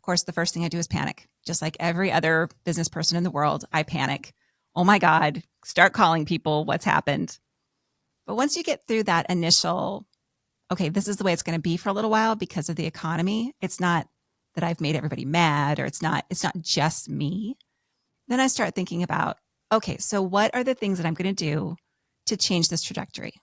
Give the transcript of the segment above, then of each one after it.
course, the first thing I do is panic. Just like every other business person in the world, I panic. Oh my God, start calling people. What's happened? But once you get through that initial, okay, this is the way it's going to be for a little while because of the economy. It's not that I've made everybody mad, or it's not just me. Then I start thinking about, okay, so what are the things that I'm going to do to change this trajectory?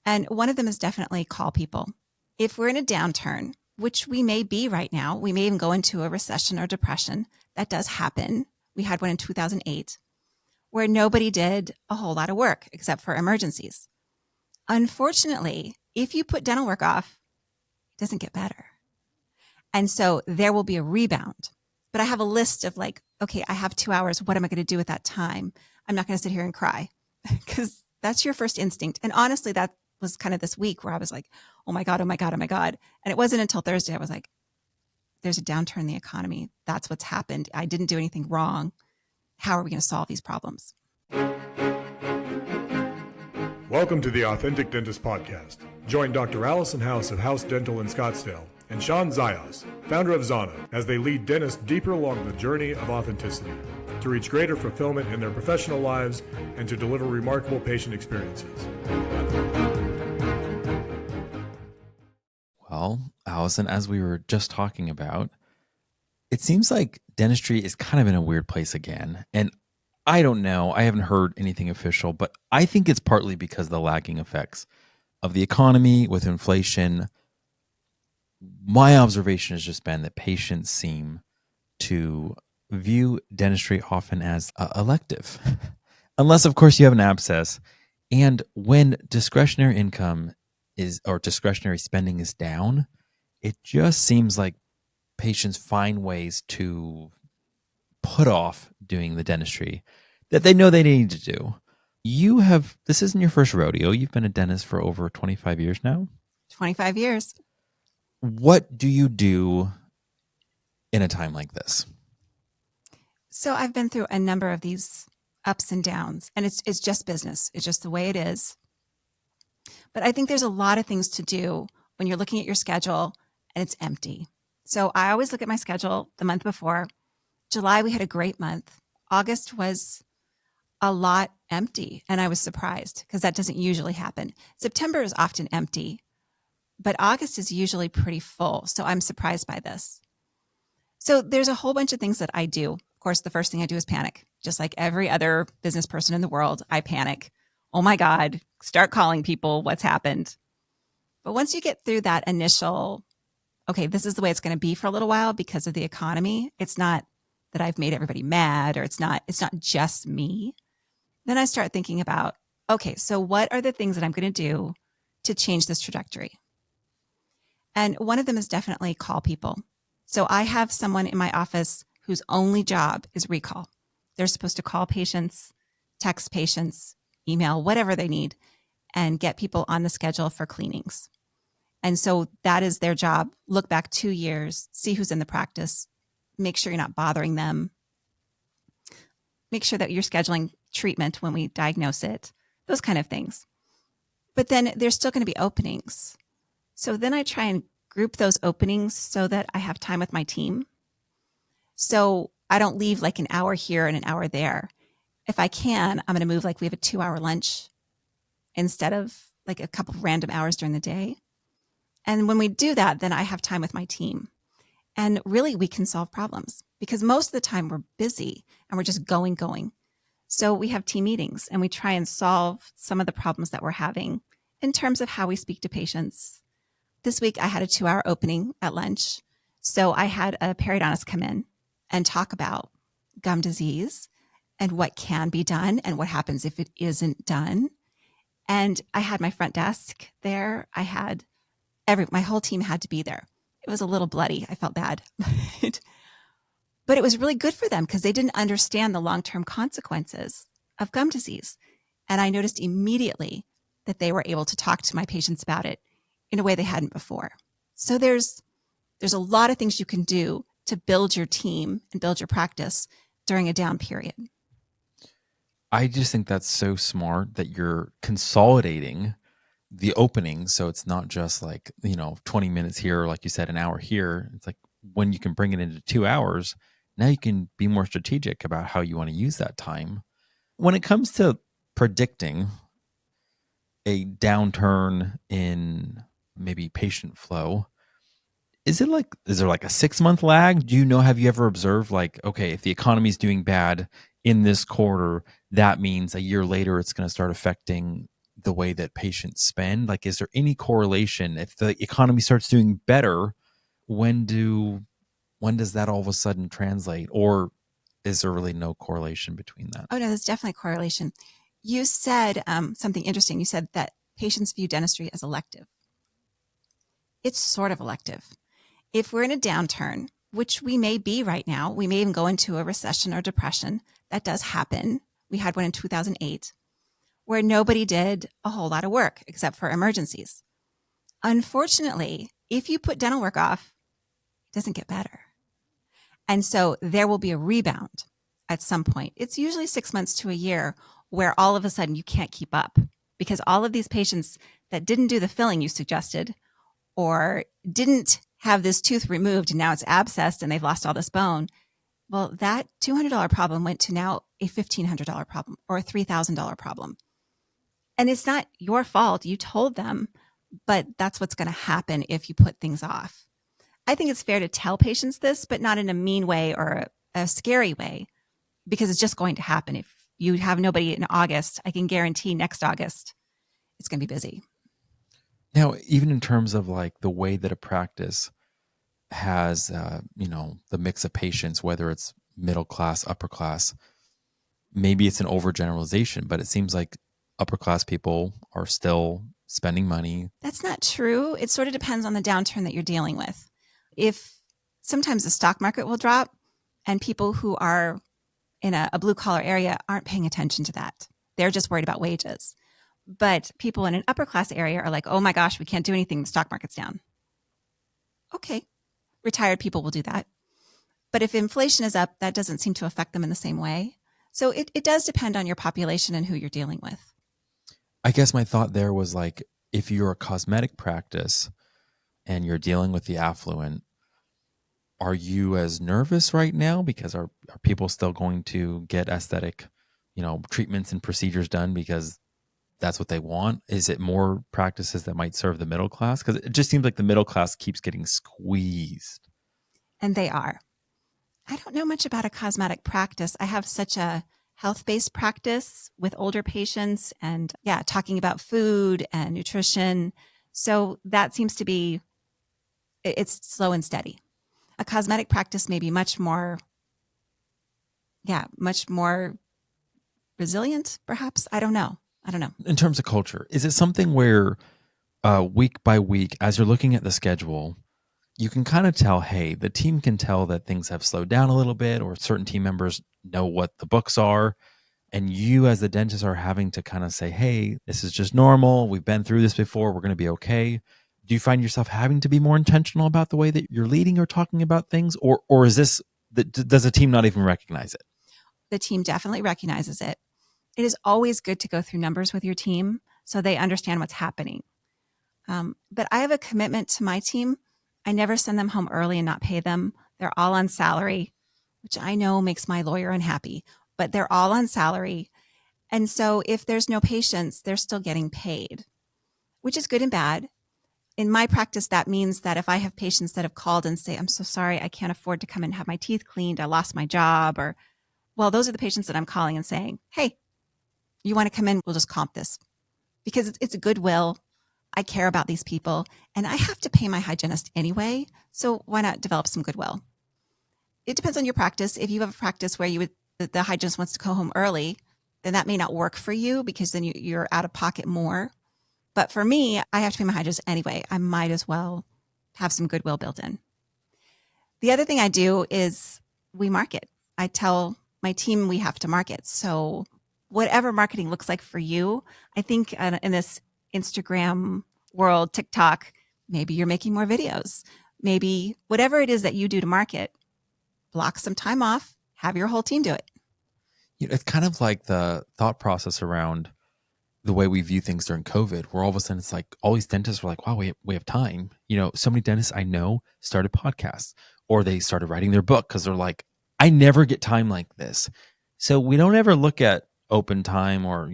And one of them is definitely call people. If we're in a downturn, which we may be right now, we may even go into a recession or depression. That does happen. We had one in 2008 where nobody did a whole lot of work except for emergencies. Unfortunately, if you put dental work off, it doesn't get better. And so there will be a rebound. But I have a list of like, okay, I have 2 hours. What am I going to do with that time? I'm not going to sit here and cry because that's your first instinct. And honestly, that was kind of this week where I was like, oh my God, oh my God, oh my God. And it wasn't until Thursday I was like, there's a downturn in the economy. That's what's happened. I didn't do anything wrong. How are we going to solve these problems? Welcome to the Authentic Dentist Podcast. Join Dr. Allison House of House Dental in Scottsdale and Sean Zayas, founder of Zana, as they lead dentists deeper along the journey of authenticity to reach greater fulfillment in their professional lives and to deliver remarkable patient experiences. Well, Allison, as we were just talking about, it seems like dentistry is kind of in a weird place again. And I don't know, I haven't heard anything official, but I think it's partly because of the lagging effects of the economy with inflation. My observation has just been that patients seem to view dentistry often as elective, unless, of course, you have an abscess. And when discretionary income or discretionary spending is down, it just seems like patients find ways to put off doing the dentistry that they know they need to do. This isn't your first rodeo. You've been a dentist for over 25 years now. 25 years. What do you do in a time like this? So I've been through a number of these ups and downs, and it's just business. It's just the way it is. But I think there's a lot of things to do when you're looking at your schedule and it's empty. So I always look at my schedule the month before. July, we had a great month. August was a lot empty, and I was surprised because that doesn't usually happen. September is often empty, but August is usually pretty full. So I'm surprised by this. So there's a whole bunch of things that I do. Of course, the first thing I do is panic. Just like every other business person in the world, I panic. Oh my God, start calling people. What's happened? But once you get through that initial, okay, this is the way it's going to be for a little while because of the economy. It's not that I've made everybody mad, or it's not just me. Then I start thinking about, okay, so what are the things that I'm going to do to change this trajectory? And one of them is definitely call people. So I have someone in my office whose only job is recall. They're supposed to call patients, text patients, email, whatever they need, and get people on the schedule for cleanings. And so that is their job. Look back 2 years, see who's in the practice, make sure you're not bothering them, make sure that you're scheduling treatment when we diagnose it, those kind of things. But then there's still going to be openings. So then I try and group those openings so that I have time with my team. So I don't leave like an hour here and an hour there. If I can, I'm going to move like we have a 2-hour lunch instead of like a couple of random hours during the day. And when we do that, then I have time with my team. And really, we can solve problems because most of the time we're busy and we're just going. So we have team meetings and we try and solve some of the problems that we're having in terms of how we speak to patients. This week, I had a 2-hour opening at lunch. So I had a periodontist come in and talk about gum disease and what can be done and what happens if it isn't done. And I had my front desk there. I had my whole team had to be there. It was a little bloody. I felt bad. But it was really good for them because they didn't understand the long-term consequences of gum disease. And I noticed immediately that they were able to talk to my patients about it in a way they hadn't before. So there's a lot of things you can do to build your team and build your practice during a down period. I just think that's so smart that you're consolidating the opening. So it's not just like, 20 minutes here, or like you said, an hour here. It's like when you can bring it into 2 hours, now you can be more strategic about how you want to use that time. When it comes to predicting a downturn in maybe patient flow, is there like a 6-month lag? Do you know, have you ever observed like, okay, if the economy is doing bad in this quarter, that means a year later it's going to start affecting the way that patients spend? Like, is there any correlation? If the economy starts doing better, when does that all of a sudden translate? Or is there really no correlation between that? Oh, no, there's definitely a correlation. You said something interesting. You said that patients view dentistry as elective. It's sort of elective. If we're in a downturn, which we may be right now, we may even go into a recession or depression. That does happen. We had one in 2008 where nobody did a whole lot of work except for emergencies. Unfortunately, if you put dental work off, it doesn't get better. And so there will be a rebound at some point. It's usually 6 months to a year where all of a sudden you can't keep up because all of these patients that didn't do the filling you suggested or didn't have this tooth removed and now it's abscessed and they've lost all this bone. Well, that $200 problem went to now a $1,500 problem or a $3,000 problem. And it's not your fault. You told them, but that's what's going to happen if you put things off. I think it's fair to tell patients this, but not in a mean way or a scary way, because it's just going to happen. If you have nobody in August, I can guarantee next August it's going to be busy. Now, even in terms of like the way that a practice has, the mix of patients, whether it's middle class, upper class, maybe it's an overgeneralization, but it seems like upper class people are still spending money. That's not true. It sort of depends on the downturn that you're dealing with. If sometimes the stock market will drop and people who are in a blue collar area aren't paying attention to that. They're just worried about wages. But people in an upper class area are like, oh my gosh, we can't do anything. The stock market's down. Okay. Retired people will do that. But if inflation is up, that doesn't seem to affect them in the same way. So it does depend on your population and who you're dealing with. I guess my thought there was like, if you're a cosmetic practice and you're dealing with the affluent, are you as nervous right now? Because are people still going to get aesthetic, treatments and procedures done because that's what they want? Is it more practices that might serve the middle class? Because it just seems like the middle class keeps getting squeezed. And they are. I don't know much about a cosmetic practice. I have such a health-based practice with older patients and talking about food and nutrition. So that seems to be, it's slow and steady. A cosmetic practice may be much more resilient, perhaps. I don't know. In terms of culture, is it something where week by week, as you're looking at the schedule, you can kind of tell, hey, the team can tell that things have slowed down a little bit, or certain team members know what the books are, and you as the dentist are having to kind of say, hey, this is just normal. We've been through this before. We're going to be okay. Do you find yourself having to be more intentional about the way that you're leading or talking about things? Or is this, does the team not even recognize it? The team definitely recognizes it. It is always good to go through numbers with your team so they understand what's happening. But I have a commitment to my team. I never send them home early and not pay them. They're all on salary, which I know makes my lawyer unhappy, but they're all on salary. And so if there's no patients, they're still getting paid, which is good and bad. In my practice, that means that if I have patients that have called and say, I'm so sorry, I can't afford to come and have my teeth cleaned, I lost my job, those are the patients that I'm calling and saying, hey, you want to come in? We'll just comp this because it's a goodwill. I care about these people and I have to pay my hygienist anyway. So why not develop some goodwill? It depends on your practice. If you have a practice where the hygienist wants to go home early, then that may not work for you because then you're out of pocket more. But for me, I have to pay my hygienist anyway. I might as well have some goodwill built in. The other thing I do is we market. I tell my team we have to market. So whatever marketing looks like for you, I think in this Instagram world, TikTok, maybe you're making more videos. Maybe whatever it is that you do to market, block some time off, have your whole team do it. It's kind of like the thought process around the way we view things during COVID, where all of a sudden it's like all these dentists were like, wow, we have time. So many dentists I know started podcasts or they started writing their book because they're like, I never get time like this. So we don't ever look at open time or,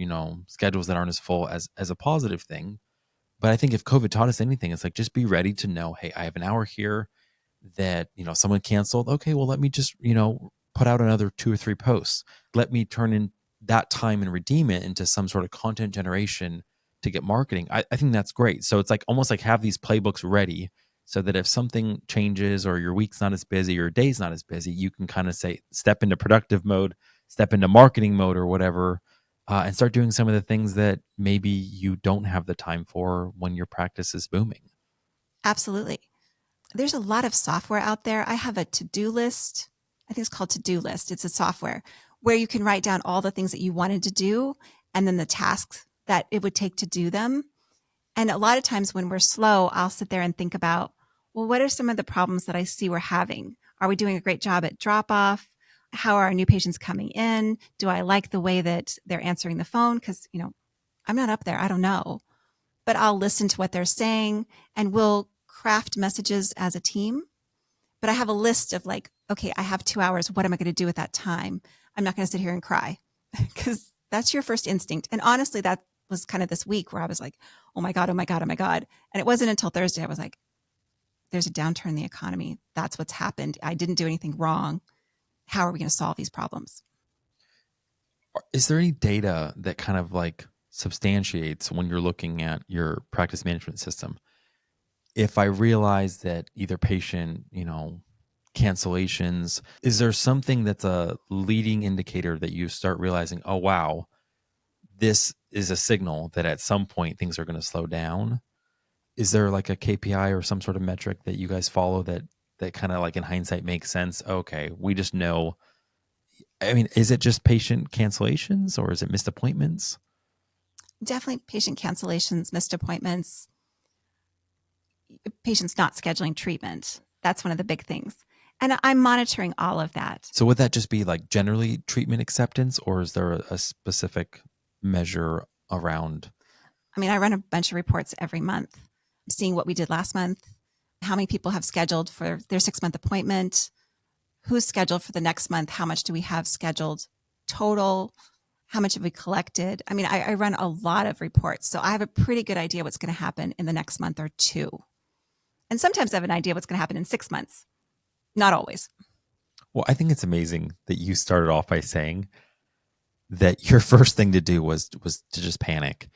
schedules that aren't as full as a positive thing. But I think if COVID taught us anything, it's like, just be ready to know, hey, I have an hour here that, someone canceled. Okay, well, let me just, put out another 2 or 3 posts. Let me turn in that time and redeem it into some sort of content generation to get marketing. I think that's great. So it's like almost like have these playbooks ready so that if something changes or your week's not as busy or your day's not as busy, you can kind of say, step into productive mode, step into marketing mode or whatever, and start doing some of the things that maybe you don't have the time for when your practice is booming. Absolutely. There's a lot of software out there. I have a to-do list. I think it's called To-Do List. It's a software where you can write down all the things that you wanted to do and then the tasks that it would take to do them. And a lot of times when we're slow, I'll sit there and think about, well, what are some of the problems that I see we're having? Are we doing a great job at drop off? How are our new patients coming in? Do I like the way that they're answering the phone? Because, I'm not up there. I don't know. But I'll listen to what they're saying and we'll craft messages as a team. But I have a list of like, okay, I have 2 hours. What am I going to do with that time? I'm not going to sit here and cry because that's your first instinct. And honestly, that was kind of this week where I was like, oh my God, oh my God, oh my God. And it wasn't until Thursday I was like, there's a downturn in the economy. That's what's happened. I didn't do anything wrong. How are we going to solve these problems? Is there any data that kind of like substantiates when you're looking at your practice management system? If I realize that either patient, cancellations, is there something that's a leading indicator that you start realizing, oh, wow, this is a signal that at some point things are going to slow down? Is there like a KPI or some sort of metric that you guys follow that kind of like in hindsight makes sense? Okay, we just know. I mean, is it just patient cancellations or is it missed appointments? Definitely patient cancellations, missed appointments, patients not scheduling treatment. That's one of the big things. And I'm monitoring all of that. So would that just be like generally treatment acceptance, or is there a specific measure around? I mean, I run a bunch of reports every month, seeing what we did last month, how many people have scheduled for their 6-month appointment, who's scheduled for the next month, how much do we have scheduled total, how much have we collected. I mean, I run a lot of reports, so I have a pretty good idea what's going to happen in the next month or two. And sometimes I have an idea what's going to happen in 6 months. Not always. Well, I think it's amazing that you started off by saying that your first thing to do was to just panic.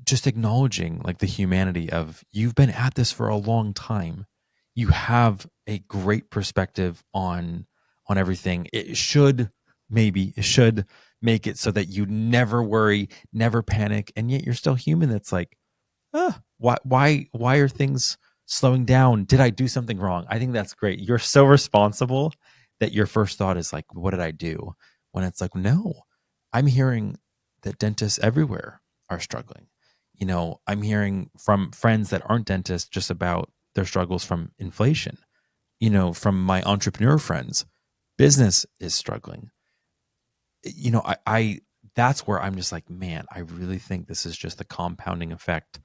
Just acknowledging like the humanity of, you've been at this for a long time. You have a great perspective on everything. It should make it so that you never worry, never panic, and yet you're still human. That's like, why are things slowing down? Did I do something wrong? I think that's great. You're so responsible that your first thought is like, what did I do? When it's like, no, I'm hearing that dentists everywhere are struggling. I'm hearing from friends that aren't dentists just about their struggles from inflation. From my entrepreneur friends, business is struggling. I that's where I'm just like, man, I really think this is just the compounding effect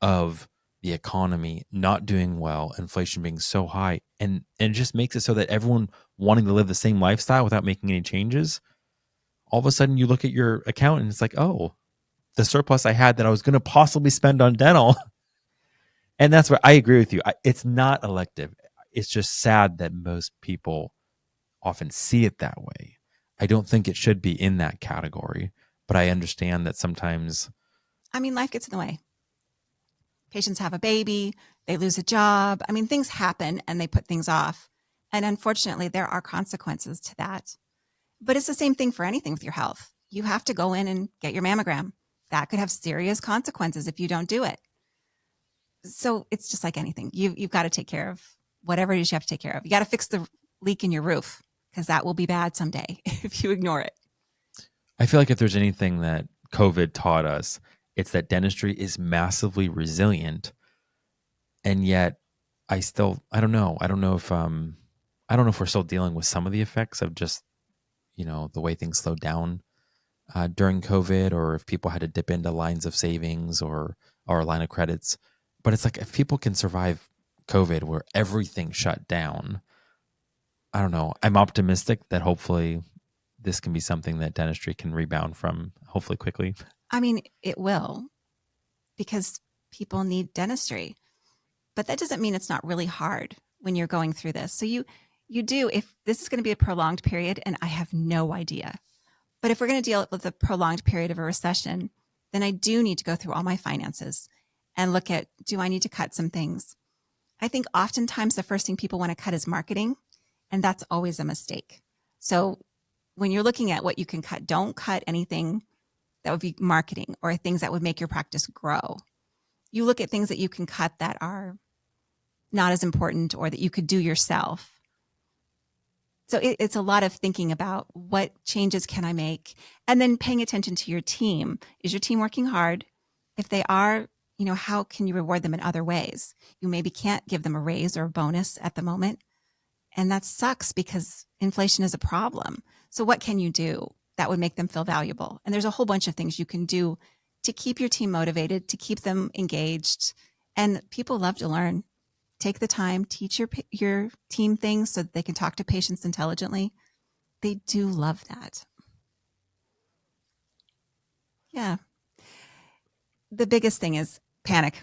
of the economy not doing well, inflation being so high, and it just makes it so that everyone wanting to live the same lifestyle without making any changes. All of a sudden, you look at your account and it's like, oh, the surplus I had that I was going to possibly spend on dental. And that's where I agree with you. It's not elective. It's just sad that most people often see it that way. I don't think it should be in that category, but I understand that sometimes. I mean, life gets in the way. Patients have a baby, they lose a job. I mean, things happen and they put things off. And unfortunately, there are consequences to that. But it's the same thing for anything with your health. You have to go in and get your mammogram. That could have serious consequences if you don't do it. So it's just like anything. You've got to take care of whatever it is you have to take care of. You got to fix the leak in your roof because that will be bad someday if you ignore it. I feel like if there's anything that COVID taught us, it's that dentistry is massively resilient. And yet I don't know. I don't know if we're still dealing with some of the effects of just, the way things slowed down during COVID, or if people had to dip into lines of savings or a line of credits. But it's like, if people can survive COVID where everything shut down, I don't know. I'm optimistic that hopefully this can be something that dentistry can rebound from hopefully quickly. I mean, it will, because people need dentistry. But that doesn't mean it's not really hard when you're going through this. So you do, if this is going to be a prolonged period, and I have no idea, but if we're going to deal with a prolonged period of a recession, then I do need to go through all my finances and look at, do I need to cut some things? I think oftentimes the first thing people want to cut is marketing, and that's always a mistake. So when you're looking at what you can cut, don't cut anything that would be marketing or things that would make your practice grow. You look at things that you can cut that are not as important or that you could do yourself. So it's a lot of thinking about what changes can I make, and then paying attention to your team. Is your team working hard? If they are, how can you reward them in other ways? You maybe can't give them a raise or a bonus at the moment. And that sucks because inflation is a problem. So what can you do that would make them feel valuable? And there's a whole bunch of things you can do to keep your team motivated, to keep them engaged. And people love to learn. Take the time, teach your team things so that they can talk to patients intelligently. They do love that. Yeah. The biggest thing is panic.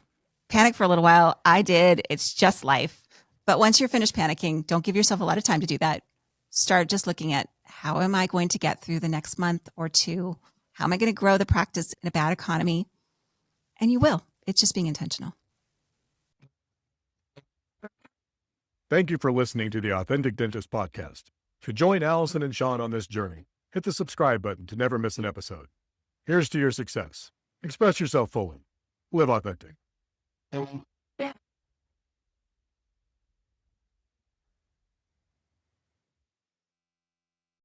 Panic for a little while. I did. It's just life. But once you're finished panicking, don't give yourself a lot of time to do that. Start just looking at, how am I going to get through the next month or two? How am I going to grow the practice in a bad economy? And you will. It's just being intentional. Thank you for listening to the Authentic Dentist Podcast. To join Allison and Sean on this journey, hit the subscribe button to never miss an episode. Here's to your success. Express yourself fully. Live authentic.